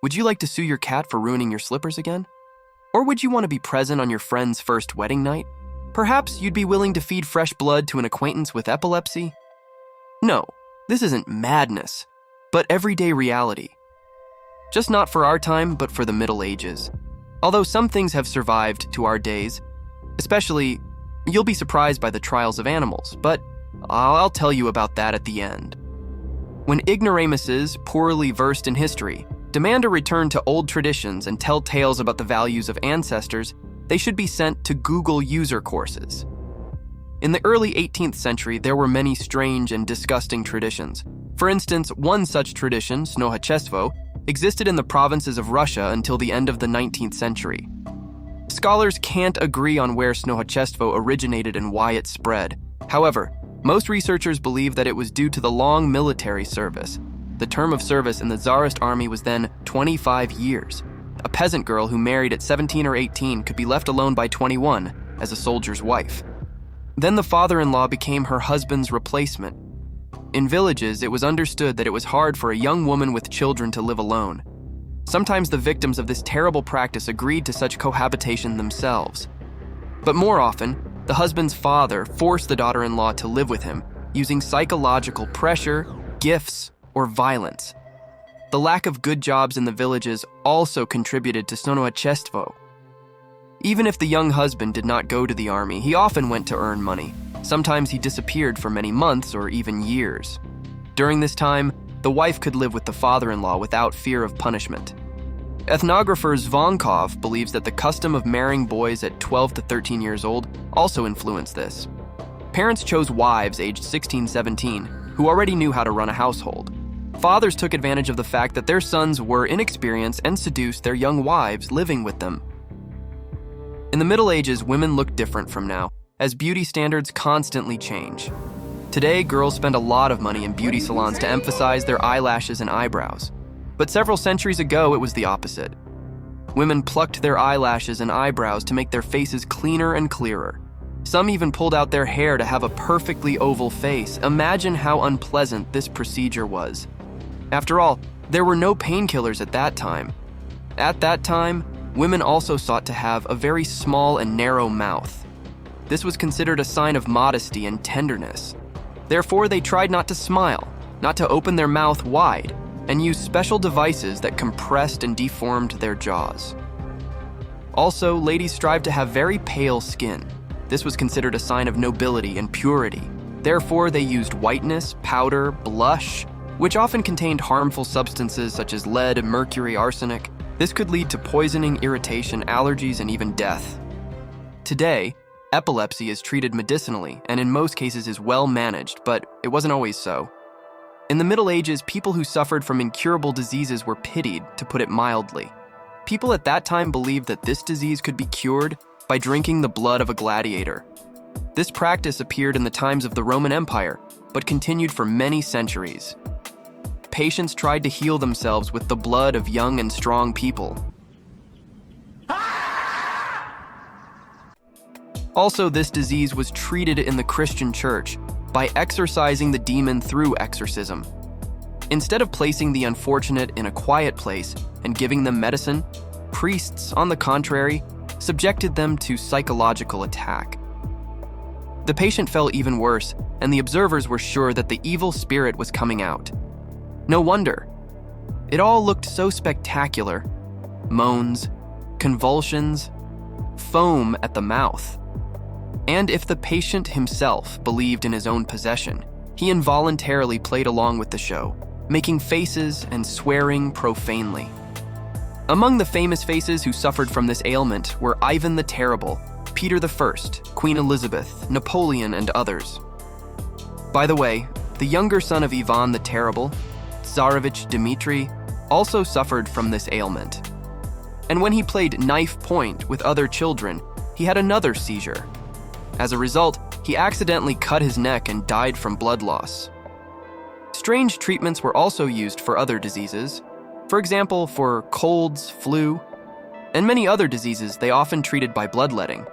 Would you like to sue your cat for ruining your slippers again? Or would you want to be present on your friend's first wedding night? Perhaps you'd be willing to feed fresh blood to an acquaintance with epilepsy? No, this isn't madness, but everyday reality. Just not for our time, but for the Middle Ages. Although some things have survived to our days, especially, you'll be surprised by the trials of animals, but I'll tell you about that at the end. When ignoramuses, poorly versed in history, demand a return to old traditions and tell tales about the values of ancestors, they should be sent to Google user courses. In the early 18th century, there were many strange and disgusting traditions. For instance, one such tradition, Snohachestvo, existed in the provinces of Russia until the end of the 19th century. Scholars can't agree on where Snohachestvo originated and why it spread. However, most researchers believe that it was due to the long military service. The term of service in the Tsarist army was then 25 years. A peasant girl who married at 17 or 18 could be left alone by 21 as a soldier's wife. Then the father-in-law became her husband's replacement. In villages, it was understood that it was hard for a young woman with children to live alone. Sometimes the victims of this terrible practice agreed to such cohabitation themselves. But more often, the husband's father forced the daughter-in-law to live with him, using psychological pressure, gifts, or violence. The lack of good jobs in the villages also contributed to Snohachestvo. Even if the young husband did not go to the army, he often went to earn money. Sometimes he disappeared for many months or even years. During this time, the wife could live with the father-in-law without fear of punishment. Ethnographer Zvonkov believes that the custom of marrying boys at 12 to 13 years old also influenced this. Parents chose wives aged 16-17 who already knew how to run a household. Fathers took advantage of the fact that their sons were inexperienced and seduced their young wives living with them. In the Middle Ages, women looked different from now, as beauty standards constantly change. Today, girls spend a lot of money in beauty salons to emphasize their eyelashes and eyebrows. But several centuries ago, it was the opposite. Women plucked their eyelashes and eyebrows to make their faces cleaner and clearer. Some even pulled out their hair to have a perfectly oval face. Imagine how unpleasant this procedure was. After all, there were no painkillers at that time. At that time, women also sought to have a very small and narrow mouth. This was considered a sign of modesty and tenderness. Therefore, they tried not to smile, not to open their mouth wide, and used special devices that compressed and deformed their jaws. Also, ladies strived to have very pale skin. This was considered a sign of nobility and purity. Therefore, they used whiteness, powder, blush, which often contained harmful substances such as lead, mercury, arsenic. This could lead to poisoning, irritation, allergies, and even death. Today, epilepsy is treated medicinally and in most cases is well managed, but it wasn't always so. In the Middle Ages, people who suffered from incurable diseases were pitied, to put it mildly. People at that time believed that this disease could be cured by drinking the blood of a gladiator. This practice appeared in the times of the Roman Empire, but continued for many centuries. Patients tried to heal themselves with the blood of young and strong people. Also, this disease was treated in the Christian church by exorcising the demon through exorcism. Instead of placing the unfortunate in a quiet place and giving them medicine, priests, on the contrary, subjected them to psychological attack. The patient felt even worse, and the observers were sure that the evil spirit was coming out. No wonder. It all looked so spectacular. Moans, convulsions, foam at the mouth. And if the patient himself believed in his own possession, he involuntarily played along with the show, making faces and swearing profanely. Among the famous faces who suffered from this ailment were Ivan the Terrible, Peter I, Queen Elizabeth, Napoleon, and others. By the way, the younger son of Ivan the Terrible, Tsarevich Dmitri, also suffered from this ailment. And when he played knife point with other children, he had another seizure. As a result, he accidentally cut his neck and died from blood loss. Strange treatments were also used for other diseases. For example, for colds, flu, and many other diseases they often treated by bloodletting.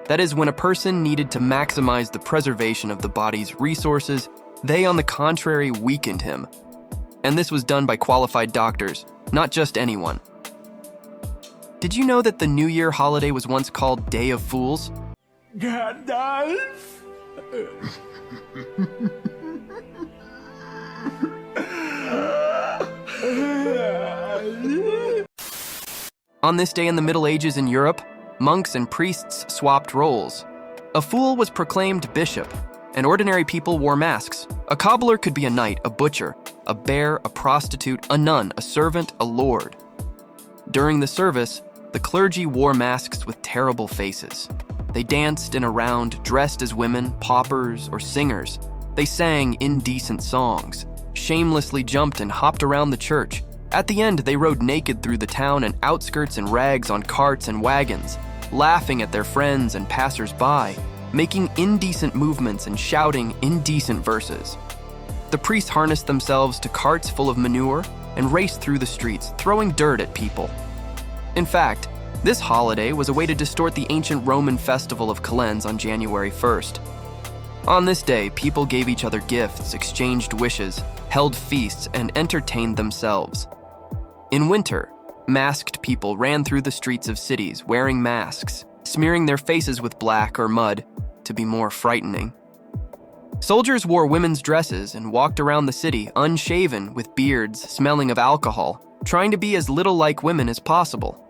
That is, when a person needed to maximize the preservation of the body's resources, they, on the contrary, weakened him. and this was done by qualified doctors, not just anyone. Did you know that the New Year holiday was once called Day of Fools? Gandalf? On this day in the Middle Ages in Europe, monks and priests swapped roles. A fool was proclaimed bishop, and ordinary people wore masks. A cobbler could be a knight, a butcher, a bear, a prostitute, a nun, a servant, a lord. During the service, the clergy wore masks with terrible faces. They danced in a round, dressed as women, paupers, or singers. They sang indecent songs, shamelessly jumped and hopped around the church. At the end, they rode naked through the town and outskirts in rags on carts and wagons, laughing at their friends and passers-by, making indecent movements and shouting indecent verses. The priests harnessed themselves to carts full of manure and raced through the streets, throwing dirt at people. In fact, this holiday was a way to distort the ancient Roman festival of Calends on January 1st. On this day, people gave each other gifts, exchanged wishes, held feasts, and entertained themselves. In winter, masked people ran through the streets of cities wearing masks, smearing their faces with black or mud to be more frightening. Soldiers wore women's dresses and walked around the city unshaven with beards smelling of alcohol, trying to be as little like women as possible.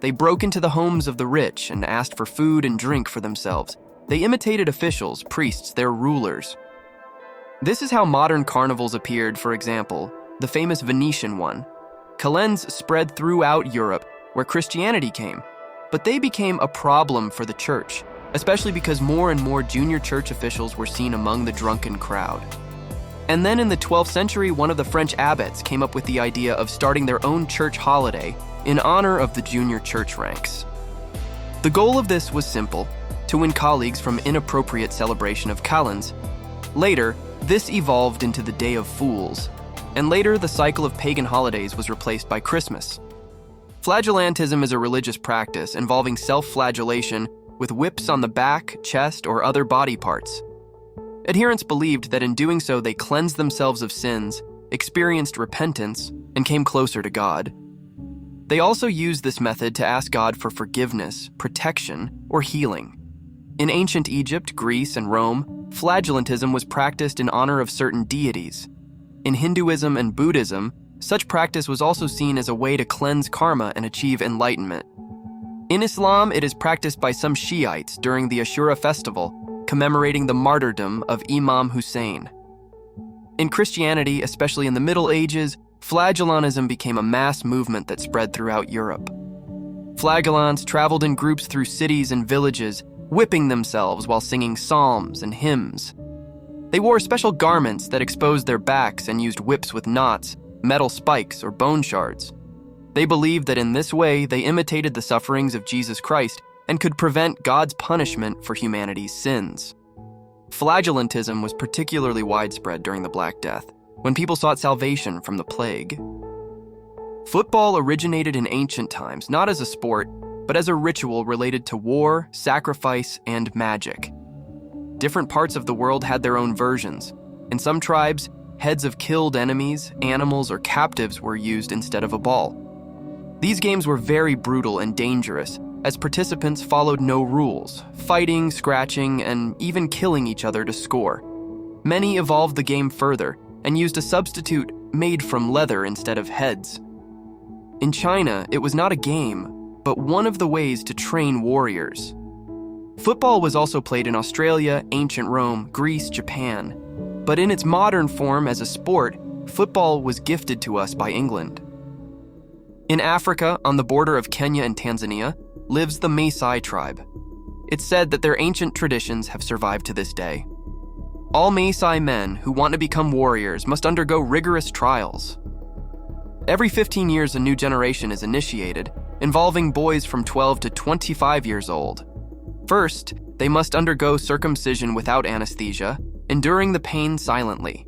They broke into the homes of the rich and asked for food and drink for themselves. They imitated officials, priests, their rulers. This is how modern carnivals appeared, for example, the famous Venetian one. Calends spread throughout Europe, where Christianity came, but they became a problem for the church, especially because more and more junior church officials were seen among the drunken crowd. And then in the 12th century, one of the French abbots came up with the idea of starting their own church holiday in honor of the junior church ranks. The goal of this was simple: to win colleagues from inappropriate celebration of Calends. Later, this evolved into the Day of Fools, and later the cycle of pagan holidays was replaced by Christmas. Flagellantism is a religious practice involving self-flagellation with whips on the back, chest, or other body parts. Adherents believed that in doing so they cleansed themselves of sins, experienced repentance, and came closer to God. They also used this method to ask God for forgiveness, protection, or healing. In ancient Egypt, Greece, and Rome, flagellantism was practiced in honor of certain deities. In Hinduism and Buddhism, such practice was also seen as a way to cleanse karma and achieve enlightenment. In Islam, it is practiced by some Shiites during the Ashura festival, commemorating the martyrdom of Imam Hussein. In Christianity, especially in the Middle Ages, flagellantism became a mass movement that spread throughout Europe. Flagellants traveled in groups through cities and villages, whipping themselves while singing psalms and hymns. They wore special garments that exposed their backs and used whips with knots, metal spikes, or bone shards. They believed that in this way they imitated the sufferings of Jesus Christ and could prevent God's punishment for humanity's sins. Flagellantism was particularly widespread during the Black Death, when people sought salvation from the plague. Football originated in ancient times, not as a sport, but as a ritual related to war, sacrifice, and magic. Different parts of the world had their own versions. In some tribes, heads of killed enemies, animals, or captives were used instead of a ball. These games were very brutal and dangerous, as participants followed no rules, fighting, scratching, and even killing each other to score. Many evolved the game further and used a substitute made from leather instead of heads. In China, it was not a game, but one of the ways to train warriors. Football was also played in Australia, ancient Rome, Greece, Japan. But in its modern form as a sport, football was gifted to us by England. In Africa, on the border of Kenya and Tanzania, lives the Maasai tribe. It's said that their ancient traditions have survived to this day. All Maasai men who want to become warriors must undergo rigorous trials. Every 15 years, a new generation is initiated, involving boys from 12 to 25 years old. First, they must undergo circumcision without anesthesia, enduring the pain silently.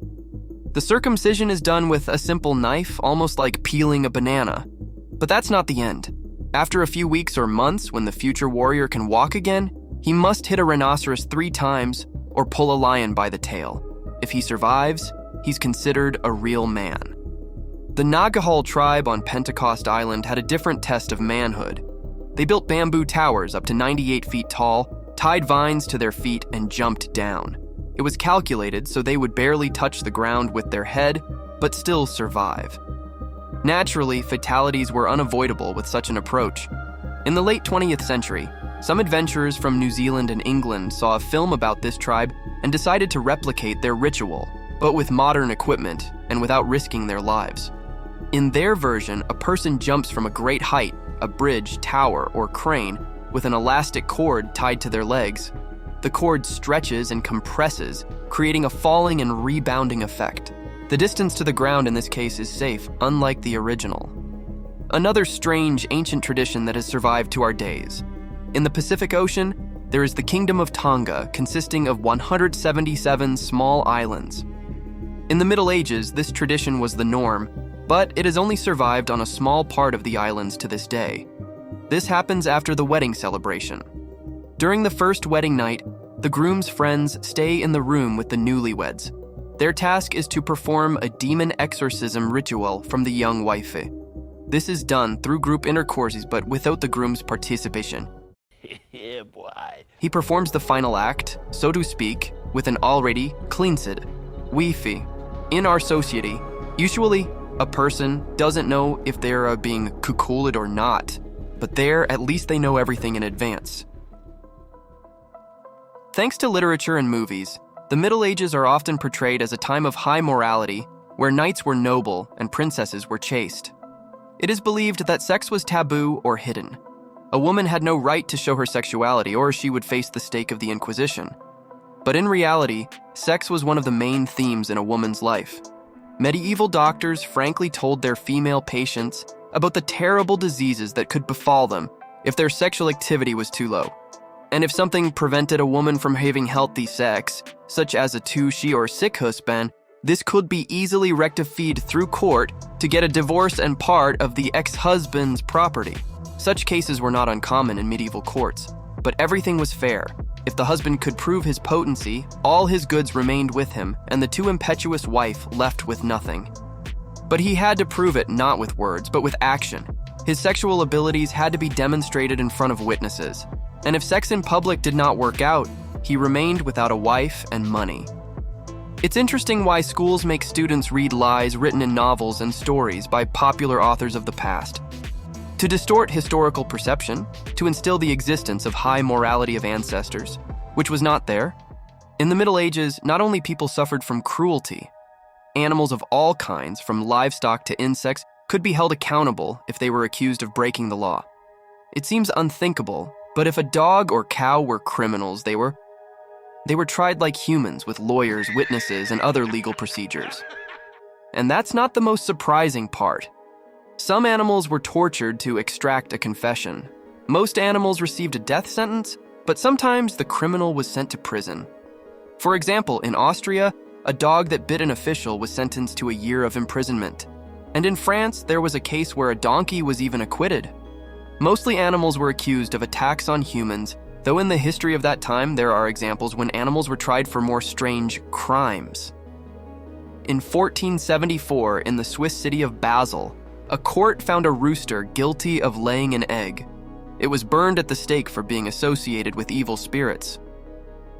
The circumcision is done with a simple knife, almost like peeling a banana. But that's not the end. After a few weeks or months, when the future warrior can walk again, he must hit a rhinoceros 3 times or pull a lion by the tail. If he survives, he's considered a real man. The Nagahal tribe on Pentecost Island had a different test of manhood. They built bamboo towers up to 98 feet tall, tied vines to their feet, and jumped down. It was calculated so they would barely touch the ground with their head, but still survive. Naturally, fatalities were unavoidable with such an approach. In the late 20th century, some adventurers from New Zealand and England saw a film about this tribe and decided to replicate their ritual, but with modern equipment and without risking their lives. In their version, a person jumps from a great height, a bridge, tower, or crane, with an elastic cord tied to their legs. The cord stretches and compresses, creating a falling and rebounding effect. The distance to the ground in this case is safe, unlike the original. Another strange ancient tradition that has survived to our days. In the Pacific Ocean, there is the Kingdom of Tonga, consisting of 177 small islands. In the Middle Ages, this tradition was the norm, but it has only survived on a small part of the islands to this day. This happens after the wedding celebration. During the first wedding night, the groom's friends stay in the room with the newlyweds. Their task is to perform a demon exorcism ritual from the young wifey. This is done through group intercourses but without the groom's participation. Yeah, boy. He performs the final act, so to speak, with an already cleansed wifey. In our society, usually a person doesn't know if they're being cuckolded or not, but there, at least they know everything in advance. Thanks to literature and movies, the Middle Ages are often portrayed as a time of high morality, where knights were noble and princesses were chaste. It is believed that sex was taboo or hidden. A woman had no right to show her sexuality, or she would face the stake of the Inquisition. But in reality, sex was one of the main themes in a woman's life. Medieval doctors frankly told their female patients about the terrible diseases that could befall them if their sexual activity was too low. And if something prevented a woman from having healthy sex, such as a tushy or sick husband, this could be easily rectified through court to get a divorce and part of the ex-husband's property. Such cases were not uncommon in medieval courts, but everything was fair. If the husband could prove his potency, all his goods remained with him, and the too impetuous wife left with nothing. But he had to prove it not with words, but with action. His sexual abilities had to be demonstrated in front of witnesses. And if sex in public did not work out, he remained without a wife and money. It's interesting why schools make students read lies written in novels and stories by popular authors of the past. To distort historical perception, to instill the existence of high morality of ancestors, which was not there. In the Middle Ages, not only people suffered from cruelty, animals of all kinds, from livestock to insects, could be held accountable if they were accused of breaking the law. It seems unthinkable, but if a dog or cow were criminals, they were tried like humans with lawyers, witnesses, and other legal procedures. And that's not the most surprising part. Some animals were tortured to extract a confession. Most animals received a death sentence, but sometimes the criminal was sent to prison. For example, in Austria, a dog that bit an official was sentenced to a year of imprisonment. And in France, there was a case where a donkey was even acquitted. Mostly animals were accused of attacks on humans, though in the history of that time, there are examples when animals were tried for more strange crimes. In 1474, in the Swiss city of Basel, a court found a rooster guilty of laying an egg. It was burned at the stake for being associated with evil spirits.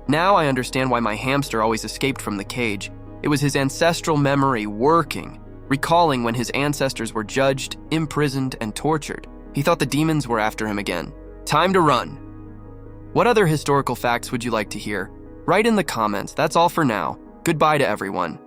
Now I understand why my hamster always escaped from the cage. It was his ancestral memory working, recalling when his ancestors were judged, imprisoned, and tortured. He thought the demons were after him again. Time to run. What other historical facts would you like to hear? Write in the comments. That's all for now. Goodbye to everyone.